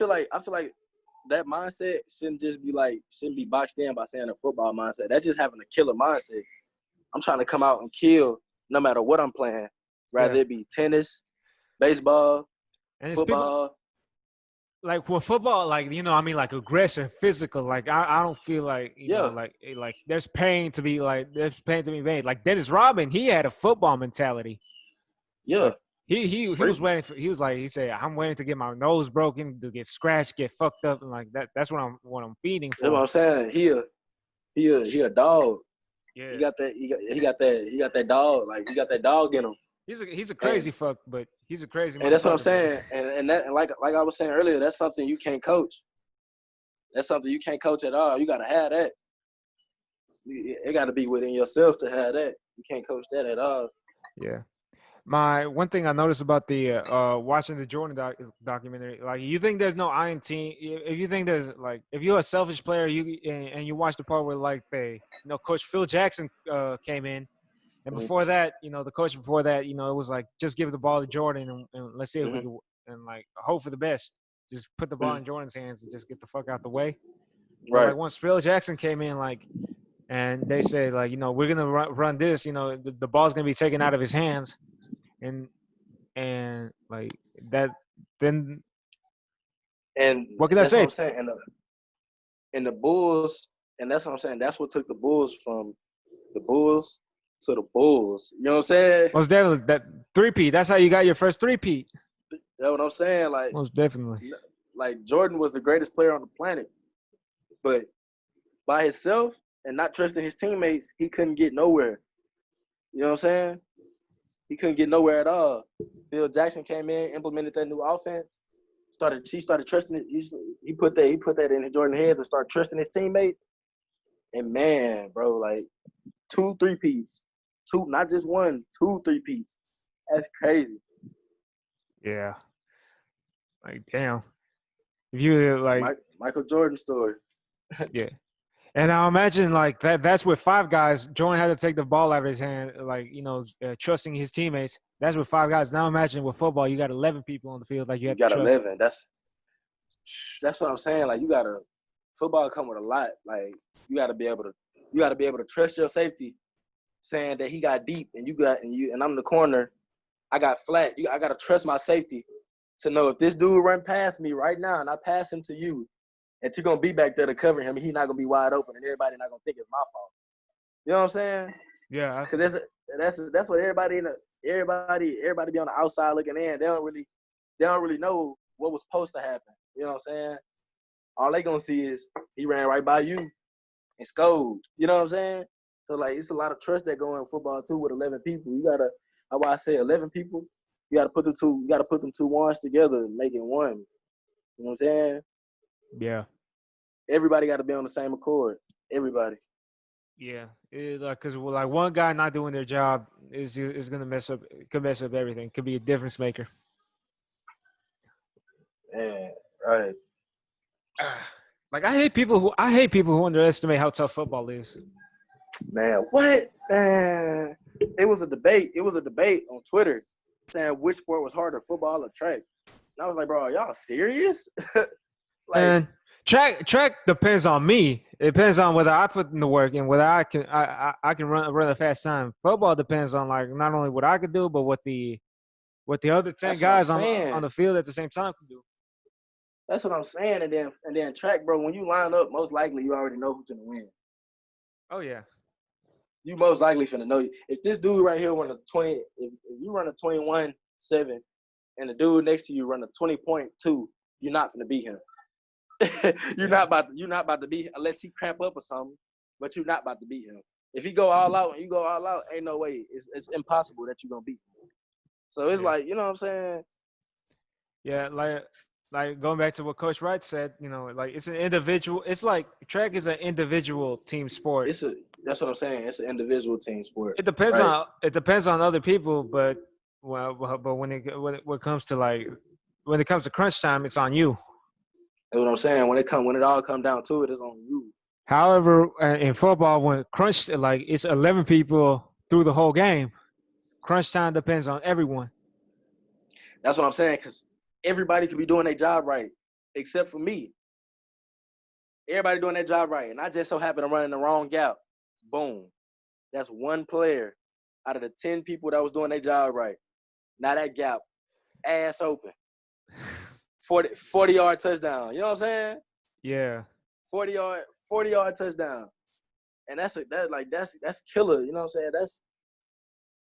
like that mindset shouldn't be boxed in by saying a football mindset. That's just having a killer mindset. I'm trying to come out and kill no matter what I'm playing, rather Yeah. it be tennis, baseball, And it's people football. like with football, like I mean, like aggressive, physical. Like I don't feel like Yeah. like there's pain to be made. Like Dennis Rodman, he had a football mentality. Yeah. Like he was waiting for. He said, I'm waiting to get my nose broken, to get scratched, get fucked up, and like that. That's what I'm feeding That's what for. I'm saying. He a dog. Yeah, He got that dog. Like he got that dog in him. he's a crazy fuck, but he's a crazy. And that's what I'm motherfucker, saying. And like I was saying earlier, that's something you can't coach. That's something you can't coach at all. You gotta have that. It got to be within yourself to have that. You can't coach that at all. Yeah. My one thing I noticed about the watching the Jordan documentary, like you think there's no I in team. If you think there's like if you're a selfish player, and you watch the part where like Coach Phil Jackson came in, and before that, the coach before that, it was like just give the ball to Jordan and let's see if we can and like hope for the best. Just put the ball in Jordan's hands and just get the fuck out the way. But, Right. like once Phil Jackson came in, like, and they said like we're gonna run this, the ball's gonna be taken out of his hands. And like that, then And what can I that's say? what I'm saying. And the Bulls, and that's what I'm saying. That's what took the Bulls from the Bulls to the Bulls. You know what I'm saying? Most definitely that three-peat. That's how you got your first three-peat. That's what I'm saying. Like, Most definitely. like Jordan was the greatest player on the planet, but by himself and not trusting his teammates, he couldn't get nowhere. You know what I'm saying? He couldn't get nowhere at all. Phil Jackson came in, implemented that new offense. He started trusting it. He put that in Jordan's hands and started trusting his teammates. And man, bro, like 2 3-peats. Two, not just one, 2 3-peats. That's crazy. Yeah. Like damn. If you like Michael Jordan story. yeah. And I imagine like that's with five guys. Jordan had to take the ball out of his hand, like, trusting his teammates. That's with five guys. Now imagine with football, you got 11 people on the field, like you You have to got trust. 11. That's what I'm saying. Like football come with a lot. Like you gotta be able to trust your safety, saying that he got deep and I'm in the corner. I got flat. I gotta trust my safety to know if this dude run past me right now and I pass him to you, and you're gonna be back there to cover him, and he's not gonna be wide open, and everybody not gonna think it's my fault. You know what I'm saying? Yeah. Because that's what everybody be on the outside looking in. They don't really know what was supposed to happen. You know what I'm saying? All they gonna see is he ran right by you and scored. You know what I'm saying? So like it's a lot of trust that go in football too with 11 people. That's why I say 11 people. You gotta put them two ones together and make it one. You know what I'm saying? Yeah. Everybody got to be on the same accord. Everybody. Yeah. Because like one guy not doing their job is gonna could mess up everything. Could be a difference maker. Man, right. Like I hate people who underestimate how tough football is. Man, what? Man, it was a debate. It was a debate on Twitter saying which sport was harder, football or track. And I was like, bro, are y'all serious? Like, And track depends on me. It depends on whether I put in the work and whether I can run a fast time. Football depends on like not only what I could do, but what the other 10 that's what I'm guys on saying. the field at the same time can do. That's what I'm saying. And then track, bro, when you line up, most likely you already know who's gonna win. Oh yeah. You most likely finna know. If this dude right here run a 20, if you run a 21-7 and the dude next to you run a 20.2, you're not gonna beat him. You're not about to beat, unless he cramp up or something, but you're not about to beat him. If he go all out and you go all out, ain't no way. It's impossible that you're gonna beat him. So it's Yeah. like, you know what I'm saying? Yeah, like going back to what Coach Wright said, like it's an individual. It's like track is an individual team sport. That's what I'm saying. It's an individual team sport. It depends Right. on other people, but but when it comes to when it comes to crunch time, it's on you. That's what I'm saying. When it all come down to it, it's on you. However, in football, when crunch like it's 11 people through the whole game, crunch time depends on everyone. That's what I'm saying, because everybody could be doing their job right, except for me. Everybody doing their job right, and I just so happen to run in the wrong gap. Boom. That's one player out of the 10 people that was doing their job right. Now that gap, ass open. 40-yard touchdown. You know what I'm saying? Yeah. 40-yard touchdown. And that's killer. You know what I'm saying?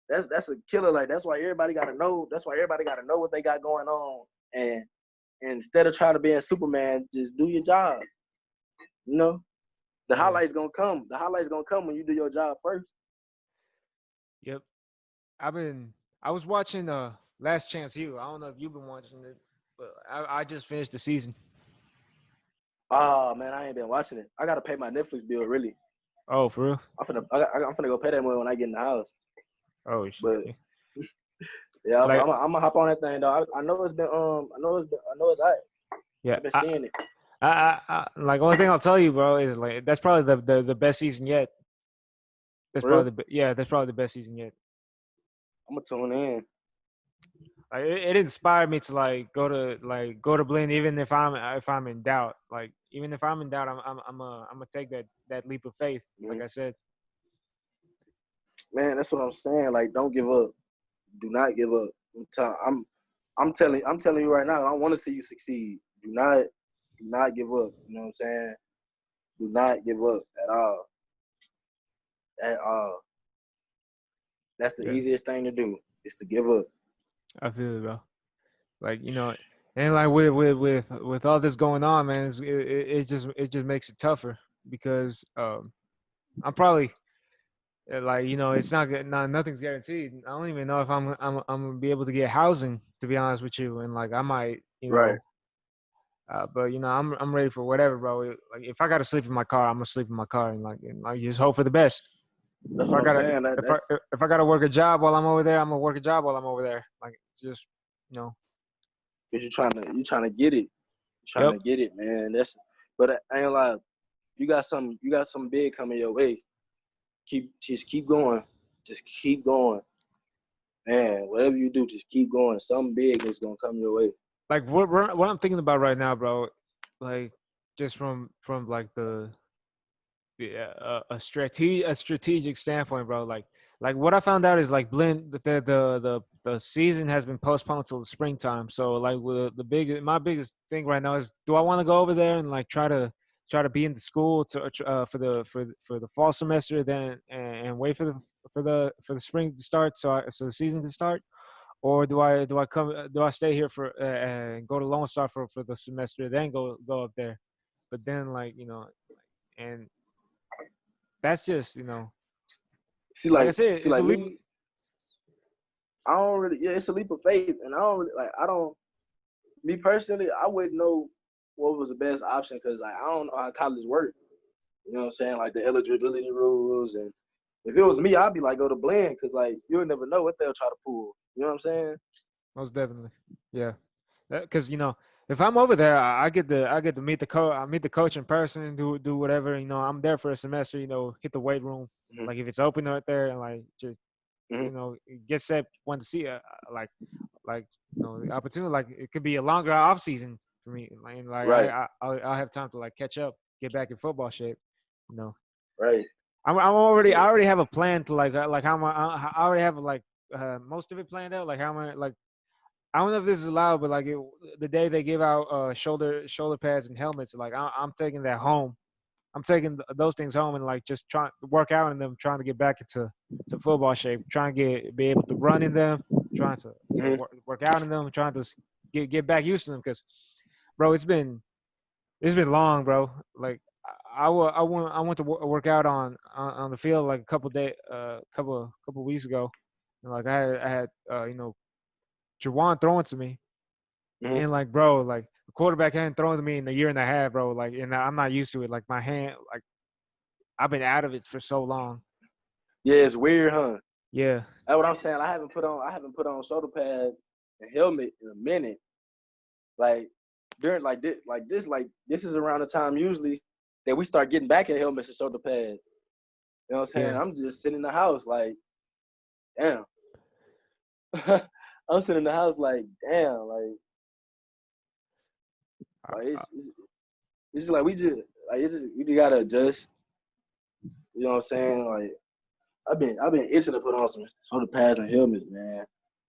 That's a killer. Like that's why everybody gotta know. That's why everybody gotta know what they got going on. And instead of trying to be a Superman, just do your job. You know? The highlights gonna come. The highlights gonna come when you do your job first. Yep. I was watching Last Chance U. I don't know if you've been watching it, but I just finished the season. Oh man, I ain't been watching it. I gotta pay my Netflix bill, really. Oh, for real? I'm finna go pay that money when I get in the house. Oh shit. But yeah, Like I'm gonna hop on that thing though. I know it's been I know it's out. yeah, I've been seeing it. like only thing I'll tell you, bro, is like that's probably the best season yet. That's For real? probably that's probably the best season yet. I'm gonna tune in. Like it inspired me to go to Blinn even if I'm in doubt. Like even if I'm in doubt, I'm gonna take that leap of faith. Like Mhm. I said. Man, that's what I'm saying. Like, don't give up. Do not give up. I'm telling you right now. I want to see you succeed. Do not give up. You know what I'm saying? Do not give up at all. At all. That's the Yeah, easiest thing to do is to give up. I feel it, bro. Like and like with all this going on, man, it just makes it tougher because I'm probably like it's not good. Nothing's guaranteed. I don't even know if I'm gonna be able to get housing, to be honest with you, and like I might Right. But I'm ready for whatever, bro. Like if I gotta sleep in my car, I'm gonna sleep in my car, and just hope for the best. That's If I what I'm gotta saying. That's if I gotta work a job while I'm over there, I'm gonna work a job while I'm over there. Like it's just because you're trying to get it. You're trying Yep. to get it, man. But I ain't lie. You got some big coming your way. Keep going. Just keep going. Man, whatever you do, just keep going. Something big is gonna come your way. Like what I'm thinking about right now, bro. Like just from like a strategic standpoint, bro. Like what I found out is like blend the season has been postponed till the springtime. So like my biggest thing right now is, do I want to go over there and like try to be in the school for the fall semester, then and wait for the spring to start, so the season can start, or do I stay here for and go to Lone Star for the semester, then go up there, but then and that's just See, like I like, said, see, it's a like leap. me. I don't really. Yeah, it's a leap of faith, and I don't really like. I don't. Me personally, I wouldn't know what was the best option because like I don't know how college works. You know what I'm saying? Like the eligibility rules, and if it was me, I'd be like go to blend because like you'll never know what they'll try to pull. You know what I'm saying? Most definitely, yeah. Because if I'm over there, I get to meet I meet the coach in person, do whatever. I'm there for a semester. Hit the weight room, Mm-hmm. like if it's open right there, and like just Mm-hmm. get set when to see like like the opportunity. Like it could be a longer off season for me, and like Right, I'll have time to like catch up, get back in football shape. You know, right. I So already have a plan to like how I already have like most of it planned out. Like how am I like I don't know if this is allowed, but like the day they give out shoulder pads and helmets, like I'm taking that home. I'm taking those things home and like just trying to work out in them, trying to get back into football shape, trying to be able to run in them, trying to mm-hmm. work out in them, trying to get back used to them. Because, bro, it's been long, bro. Like I went to work out on the field like a couple weeks ago, and like I had Jawan throwing to me, Mm-hmm. and like, bro, like the quarterback hadn't thrown to me in a year and a half, bro. Like, and I'm not used to it. Like my hand, like I've been out of it for so long. Yeah, it's weird, huh? Yeah. That's what I'm saying. I haven't put on shoulder pads and helmet in a minute. Like during like this is around the time usually that we start getting back at helmets and shoulder pads. You know what I'm saying? Yeah. I'm just sitting in the house like, damn. I'm sitting in the house like, damn, like I, it's just like we just gotta adjust. You know what I'm saying? Like I've been itching to put on some shoulder pads and helmets, man.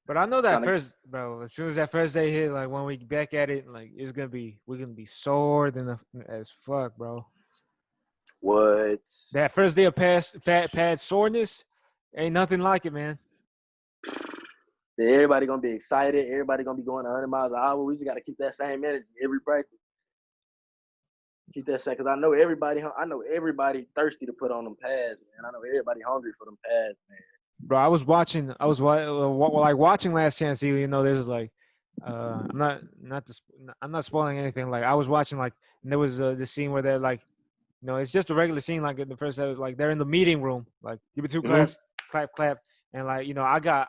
but I know that Trying to first, bro. As soon as that first day hit, like when we get back at it, like we're gonna be sore as fuck, bro. what? That first day of fat pad soreness, ain't nothing like it, man. Everybody gonna be excited. Everybody gonna be going 100 miles an hour. We just gotta keep that same energy every practice. Keep that same, cause I know everybody. Thirsty to put on them pads, man. I know everybody hungry for them pads, man. Bro, like watching Last Chance U. There's like, I'm not spoiling anything. Like I was watching like, and there was this scene where they're like, it's just a regular scene. Like in the first episode, like they're in the meeting room, like give it two Mm-hmm. claps, clap, clap, and like I got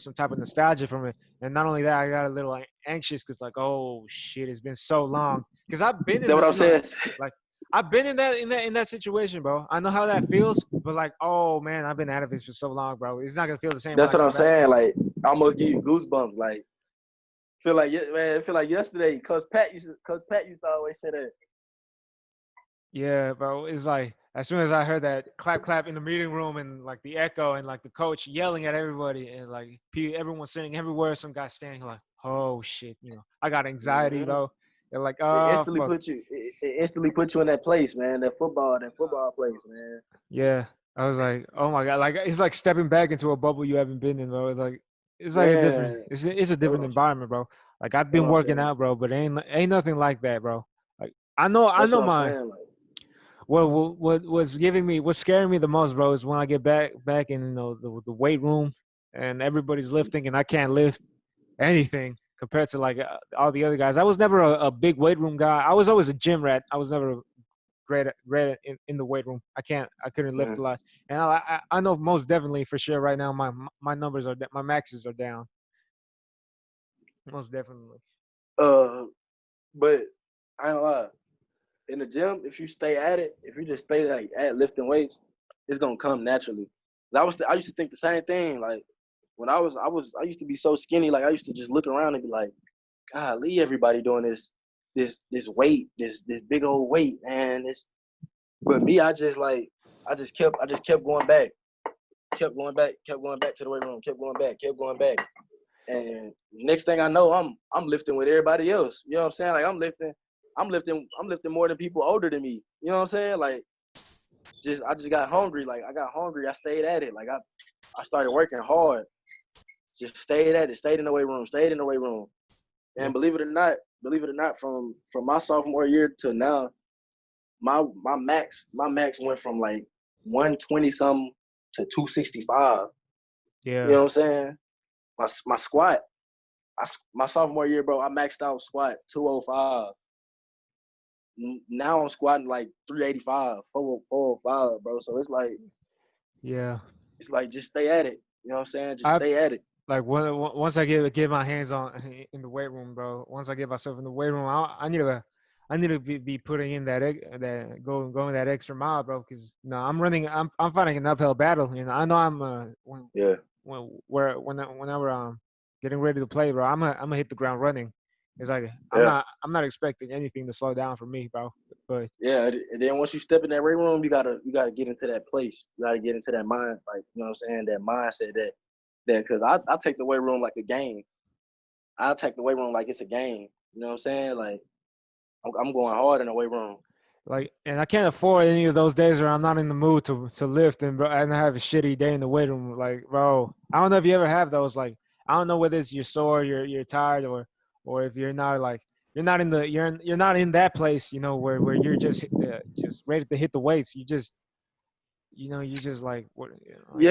some type of nostalgia from it, and not only that, I got a little like anxious because like, oh shit, it's been so long. Because I've been in That's what the I'm saying. like I've been in that situation, bro. I know how that feels, but like, oh man, I've been out of this for so long, bro. It's not gonna feel the same when That's I what I'm come back. saying. Like I almost give you goosebumps. Like feel like yesterday. Coach Pat used to always say that. Yeah, bro. It's like as soon as I heard that clap clap in the meeting room and like the echo and like the coach yelling at everybody and like everyone sitting everywhere, some guy standing like, oh shit, I got anxiety, Mm-hmm. bro. They're like, It oh instantly fuck. put you. It instantly put you in that place, man. That football place, man. Yeah. I was like, oh my god, like it's like stepping back into a bubble you haven't been in, bro. It's like a different, Man, it's a that's what different environment, bro. Like I've that's been what I'm working saying. out, bro, but ain't nothing like that, bro. Like I That's know what I'm my saying. Like, what's scaring me the most, bro, is when I get back in the weight room and everybody's lifting and I can't lift anything. compared to like all the other guys. I was never a big weight room guy. I was always a gym rat. I was never great in the weight room. I couldn't lift a lot, and I know most definitely for sure right now my numbers are my maxes are down. Most definitely. But I ain't gonna lie. In the gym, if you stay at it, if you just stay like at lifting weights, it's gonna come naturally. I used to think the same thing. Like when I used to be so skinny. Like I used to just look around and be like, golly, everybody doing this weight, this big old weight, man. But me, I just kept going back, kept going back to the weight room, kept going back. And next thing I know, I'm lifting with everybody else. You know what I'm saying? Like I'm lifting more than people older than me. You know what I'm saying? Like I just got hungry. Like I got hungry. I stayed at it. Like I started working hard. Just stayed at it. Stayed in the weight room. And believe it or not, from my sophomore year to now, my max went from like 120 something to 265. Yeah. You know what I'm saying? My squat, my sophomore year, bro, I maxed out squat 205. Now I'm squatting like 385, 405, bro. So it's like, just stay at it. You know what I'm saying? Just stay at it. Like once I get my hands on in the weight room, bro. Once I get myself in the weight room, I need to be putting in that going that extra mile, bro. Because I'm fighting an uphill battle. You know, I know I'm whenever I'm getting ready to play, bro, I'm gonna hit the ground running. It's like I'm not expecting anything to slow down for me, bro. But and then once you step in that weight room, you gotta get into that place. You gotta get into that mind, like you know what I'm saying, that mindset that because I take the weight room like a game. I take the weight room like it's a game. You know what I'm saying? Like I'm going hard in the weight room. Like, and I can't afford any of those days where I'm not in the mood to lift and I have a shitty day in the weight room. Like, bro, I don't know if you ever have those. Like, I don't know whether it's you're sore, you're tired, or if you're not like you're not in that place, you know, where you're just ready to hit the weights. You just like what? You know, like,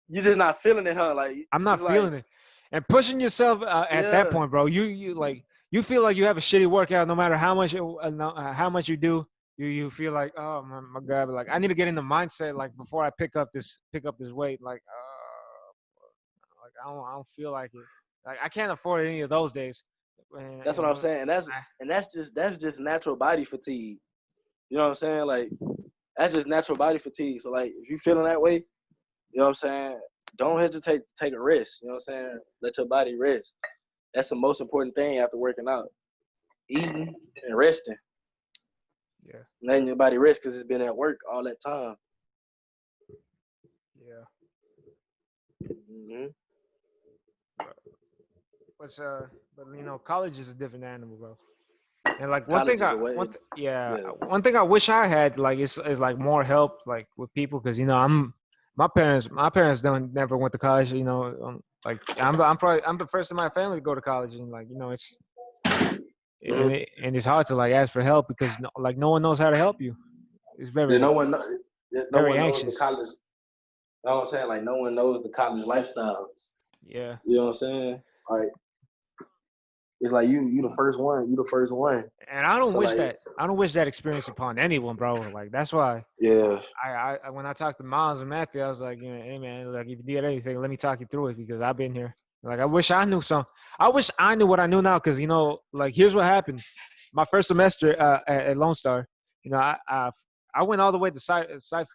you're just not feeling it, huh? Like I'm not feeling it, and pushing yourself at that point, bro. You like. You feel like you have a shitty workout no matter how much you do. You feel like, oh my god, but like I need to get in the mindset like before I pick up this weight. Like I don't feel like it. Like I can't afford any of those days. That's what I'm saying. That's just natural body fatigue. You know what I'm saying? Like that's just natural body fatigue. So like if you feeling that way, you know what I'm saying, don't hesitate to take a rest. You know what I'm saying? Let your body rest. That's the most important thing after working out. Eating and resting. Yeah. Letting your body rest because it's been at work all that time. Yeah. Mm-hmm. But you know, college is a different animal, bro. And like one thing I wish I had like is like more help like with people because you know my parents don't never went to college. You know, like I'm the first in my family to go to college, and like you know and it's hard to like ask for help because like no one knows how to help you. It's very no one knows the college. You know what I'm saying? Like no one knows the college lifestyle. Yeah. You know what I'm saying? Like it's like you the first one. You the first one. And I don't wish that experience upon anyone, bro. Like that's why. Yeah. I when I talked to Miles and Matthew, I was like, you know, hey man, like if you did anything, let me talk you through it because I've been here. Like I wish I knew I wish I knew what I knew now because you know, like here's what happened. My first semester at Lone Star, you know, I went all the way to Sci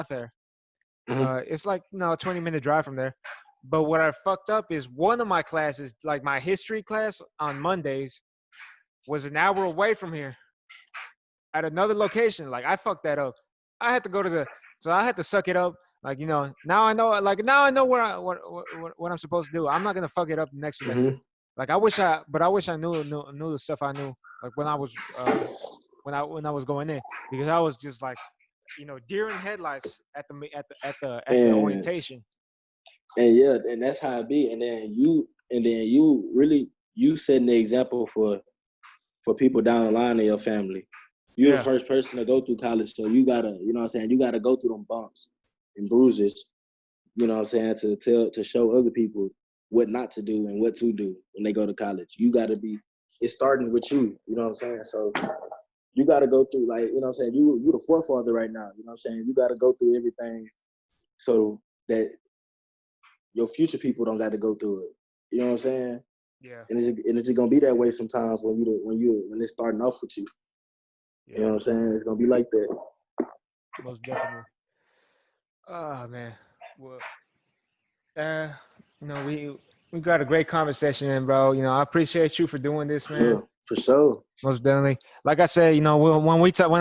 Fair. It's like you know a 20-minute drive from there. But what I fucked up is one of my classes, like my history class on Mondays, was an hour away from here at another location. Like I fucked that up. I had to go to so I had to suck it up. Like you know, now I know what I'm supposed to do. I'm not gonna fuck it up next semester. Like I wish I knew the stuff I knew like when I was when I was going in because I was just like you know deer in headlights at the orientation. And that's how it be. And then you really setting the example for people down the line in your family. You're the first person to go through college, so you gotta, you know what I'm saying, you gotta go through them bumps and bruises, you know what I'm saying, to show other people what not to do and what to do when they go to college. You got to be. It's starting with you. You know what I'm saying? So you got to go through, like, you know what I'm saying? You the forefather right now. You know what I'm saying? You got to go through everything so that your future people don't got to go through it. You know what I'm saying? Yeah. And it's just gonna be that way sometimes when it's starting off with you. Yeah. You know what I'm saying? It's gonna be like that. Most definitely. Oh man. Well, we got a great conversation, in, bro. I appreciate you for doing this, man. For sure. Most definitely. Like I said, when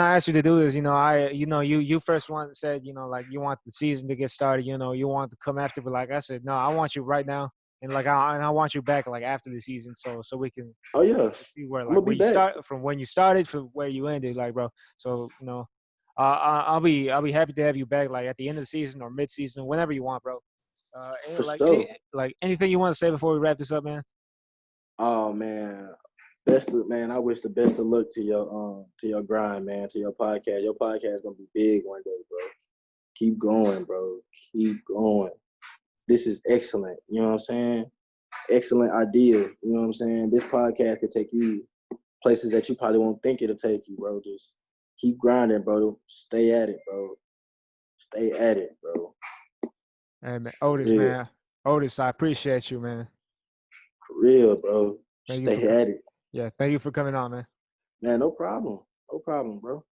I asked you to do this, you first one said, like you want the season to get started, you want to come after, but like I said, no, I want you right now, and like I want you back like after the season, so we can Oh yeah, see where I'm like gonna where be you back start from, when you started from where you ended, like bro. So I'll be happy to have you back like at the end of the season or mid season, whenever you want, bro. for And sure. anything you want to say before we wrap this up, man? Oh man, man. I wish the best of luck to your grind, man. To your podcast. Your podcast is gonna be big one day, bro. Keep going, bro. Keep going. This is excellent. You know what I'm saying? Excellent idea. You know what I'm saying? This podcast could take you places that you probably won't think it'll take you, bro. Just keep grinding, bro. Stay at it, bro. Stay at it, bro. Hey, man, For Otis, real. man. Otis, I appreciate you, man. For real, bro. Thank you Stay at it. Yeah, thank you for coming on, man. Man, no problem. No problem, bro.